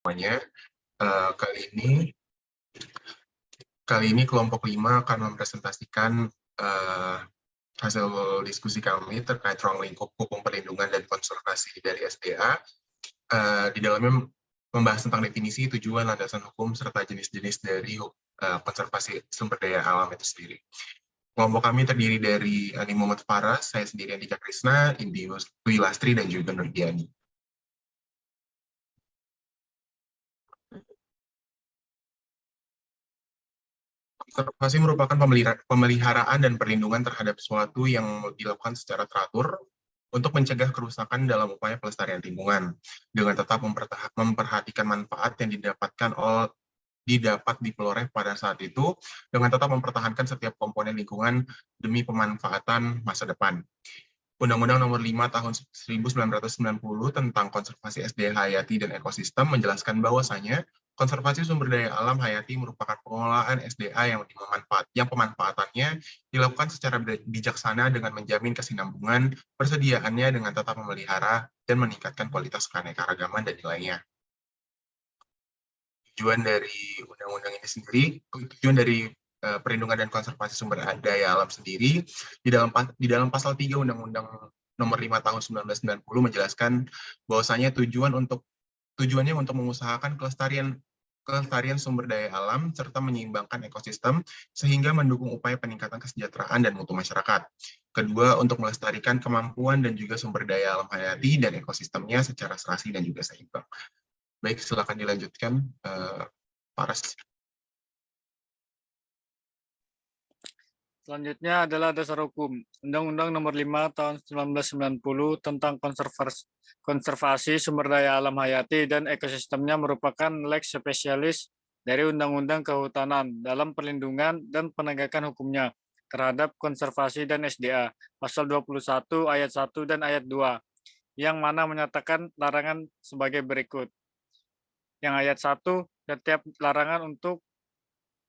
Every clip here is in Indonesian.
semuanya. Kali ini kelompok 5 akan mempresentasikan hasil diskusi kami terkait ruang lingkup hukum perlindungan dan konservasi dari SDA. Di dalamnya membahas tentang definisi, tujuan, landasan hukum, serta jenis-jenis dari konservasi sumber daya alam itu sendiri. Kelompok kami terdiri dari Ani Muhammad Faras, saya sendiri Andika Krisna, Indi Dwi Lastri, dan juga Nurdiani. Konservasi merupakan pemeliharaan dan perlindungan terhadap sesuatu yang dilakukan secara teratur untuk mencegah kerusakan dalam upaya pelestarian lingkungan, dengan tetap memperhatikan manfaat yang didapat diperoleh pada saat itu, dengan tetap mempertahankan setiap komponen lingkungan demi pemanfaatan masa depan. Undang-Undang Nomor 5 Tahun 1990 tentang Konservasi SDA Hayati dan Ekosistem menjelaskan bahwasanya konservasi sumber daya alam hayati merupakan pengelolaan SDA yang pemanfaatannya dilakukan secara bijaksana dengan menjamin kesinambungan persediaannya dengan tetap memelihara dan meningkatkan kualitas keanekaragaman dan nilainya. Tujuan dari perlindungan dan konservasi sumber daya alam sendiri di dalam pasal 3 Undang-Undang Nomor 5 Tahun 1990 menjelaskan bahwasanya tujuannya untuk mengusahakan kelestarian sumber daya alam serta menyeimbangkan ekosistem sehingga mendukung upaya peningkatan kesejahteraan dan mutu masyarakat. Kedua, untuk melestarikan kemampuan dan juga sumber daya alam hayati dan ekosistemnya secara serasi dan juga seimbang. Baik, silakan dilanjutkan, Paras. Selanjutnya adalah dasar hukum. Undang-Undang Nomor 5 Tahun 1990 tentang konservasi sumber daya alam hayati dan ekosistemnya merupakan lex spesialis dari Undang-Undang Kehutanan dalam perlindungan dan penegakan hukumnya terhadap konservasi dan SDA, pasal 21 ayat 1 dan ayat 2, yang mana menyatakan larangan sebagai berikut. Yang ayat 1, setiap larangan untuk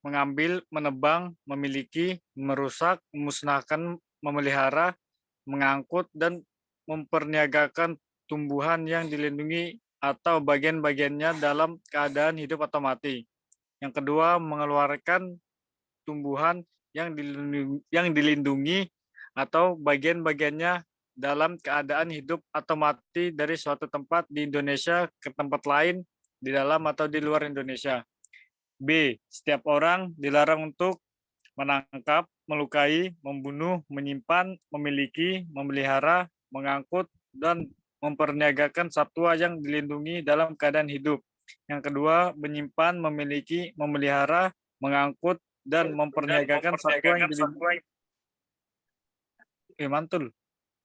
mengambil, menebang, memiliki, merusak, memusnahkan, memelihara, mengangkut, dan memperniagakan tumbuhan yang dilindungi atau bagian-bagiannya dalam keadaan hidup atau mati. Yang kedua, mengeluarkan tumbuhan yang dilindungi atau bagian-bagiannya dalam keadaan hidup atau mati dari suatu tempat di Indonesia ke tempat lain di dalam atau di luar Indonesia. B. Setiap orang dilarang untuk menangkap, melukai, membunuh, menyimpan, memiliki, memelihara, mengangkut, dan memperniagakan satwa yang dilindungi dalam keadaan hidup. Yang kedua, menyimpan, memiliki, memelihara, mengangkut, dan memperniagakan satwa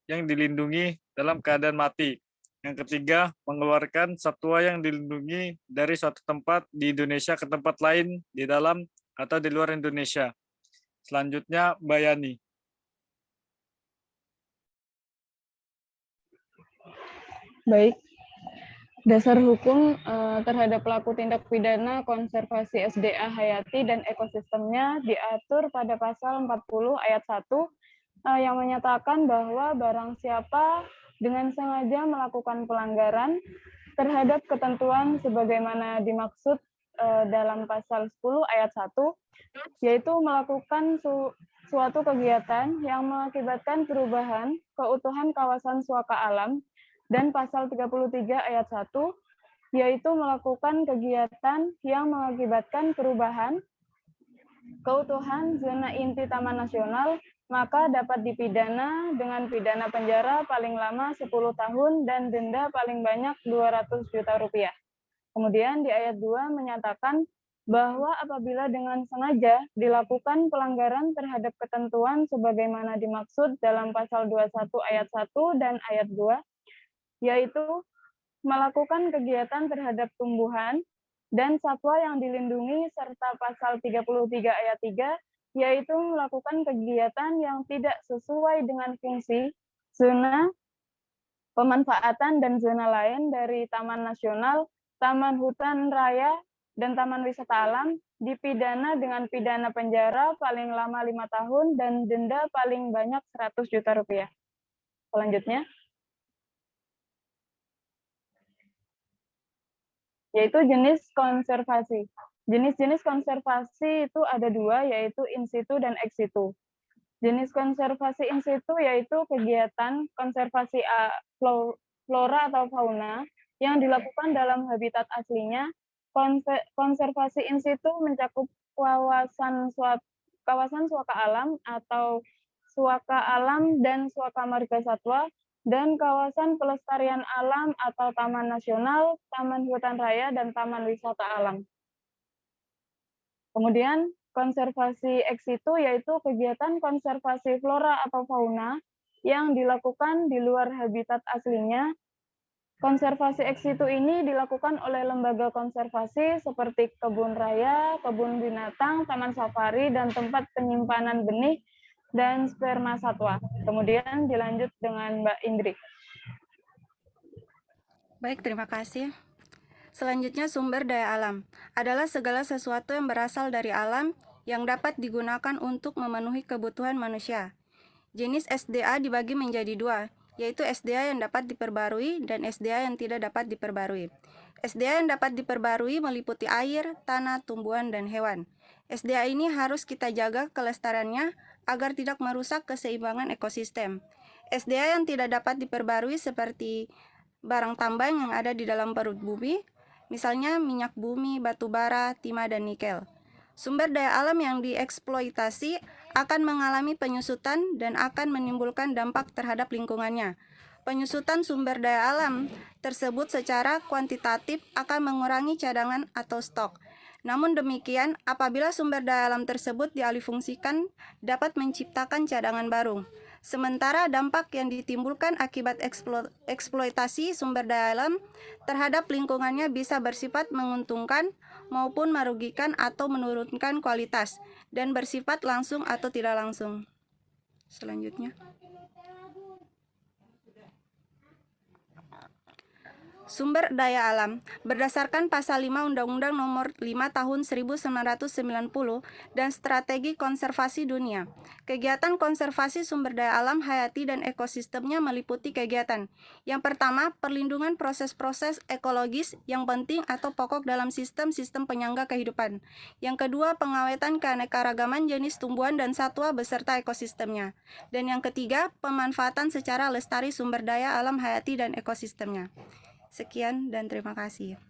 yang dilindungi dalam keadaan mati. Yang ketiga, mengeluarkan satwa yang dilindungi dari suatu tempat di Indonesia ke tempat lain di dalam atau di luar Indonesia. Selanjutnya, Bayani. Baik, dasar hukum terhadap pelaku tindak pidana konservasi SDA hayati dan ekosistemnya diatur pada pasal 40 ayat 1 yang menyatakan bahwa barang siapa dengan sengaja melakukan pelanggaran terhadap ketentuan sebagaimana dimaksud dalam pasal 10 ayat 1, yaitu melakukan suatu kegiatan yang mengakibatkan perubahan keutuhan kawasan suaka alam, dan pasal 33 ayat 1, yaitu melakukan kegiatan yang mengakibatkan perubahan keutuhan zona inti Taman Nasional, maka dapat dipidana dengan pidana penjara paling lama 10 tahun dan denda paling banyak 200 juta rupiah. Kemudian di ayat 2 menyatakan bahwa apabila dengan sengaja dilakukan pelanggaran terhadap ketentuan sebagaimana dimaksud dalam pasal 21 ayat 1 dan ayat 2, yaitu melakukan kegiatan terhadap tumbuhan dan satwa yang dilindungi serta pasal 33 ayat 3, yaitu melakukan kegiatan yang tidak sesuai dengan fungsi, zona, pemanfaatan, dan zona lain dari Taman Nasional, Taman Hutan Raya, dan Taman Wisata Alam, dipidana dengan pidana penjara paling lama 5 tahun dan denda paling banyak 100 juta rupiah. Selanjutnya. yaitu jenis konservasi. Jenis-jenis konservasi itu ada dua, yaitu in situ dan ex situ. Jenis konservasi in situ yaitu kegiatan konservasi flora atau fauna yang dilakukan dalam habitat aslinya. Konservasi in situ mencakup kawasan suaka alam atau suaka alam dan suaka marga satwa, dan kawasan pelestarian alam atau taman nasional, taman hutan raya, dan taman wisata alam. Kemudian konservasi ex situ yaitu kegiatan konservasi flora atau fauna yang dilakukan di luar habitat aslinya. Konservasi ex situ ini dilakukan oleh lembaga konservasi seperti kebun raya, kebun binatang, taman safari, dan tempat penyimpanan benih dan sperma satwa. Kemudian dilanjut dengan Mbak Indri. Baik, terima kasih. Selanjutnya, sumber daya alam adalah segala sesuatu yang berasal dari alam yang dapat digunakan untuk memenuhi kebutuhan manusia. Jenis SDA dibagi menjadi dua, yaitu SDA yang dapat diperbarui dan SDA yang tidak dapat diperbarui. SDA yang dapat diperbarui meliputi air, tanah, tumbuhan, dan hewan. SDA ini harus kita jaga kelestariannya agar tidak merusak keseimbangan ekosistem. SDA yang tidak dapat diperbarui seperti barang tambang yang ada di dalam perut bumi, misalnya minyak bumi, batu bara, timah, dan nikel. Sumber daya alam yang dieksploitasi akan mengalami penyusutan dan akan menimbulkan dampak terhadap lingkungannya. Penyusutan sumber daya alam tersebut secara kuantitatif akan mengurangi cadangan atau stok. Namun demikian, apabila sumber daya alam tersebut dialihfungsikan, dapat menciptakan cadangan baru. Sementara dampak yang ditimbulkan akibat eksploitasi sumber daya alam terhadap lingkungannya bisa bersifat menguntungkan maupun merugikan atau menurunkan kualitas, dan bersifat langsung atau tidak langsung. Selanjutnya. Sumber daya alam berdasarkan Pasal 5 Undang-Undang Nomor 5 Tahun 1990 dan Strategi Konservasi Dunia. Kegiatan konservasi sumber daya alam hayati dan ekosistemnya meliputi kegiatan. Yang pertama, perlindungan proses-proses ekologis yang penting atau pokok dalam sistem-sistem penyangga kehidupan. Yang kedua, pengawetan keanekaragaman jenis tumbuhan dan satwa beserta ekosistemnya. Dan yang ketiga, pemanfaatan secara lestari sumber daya alam hayati dan ekosistemnya. Sekian dan terima kasih.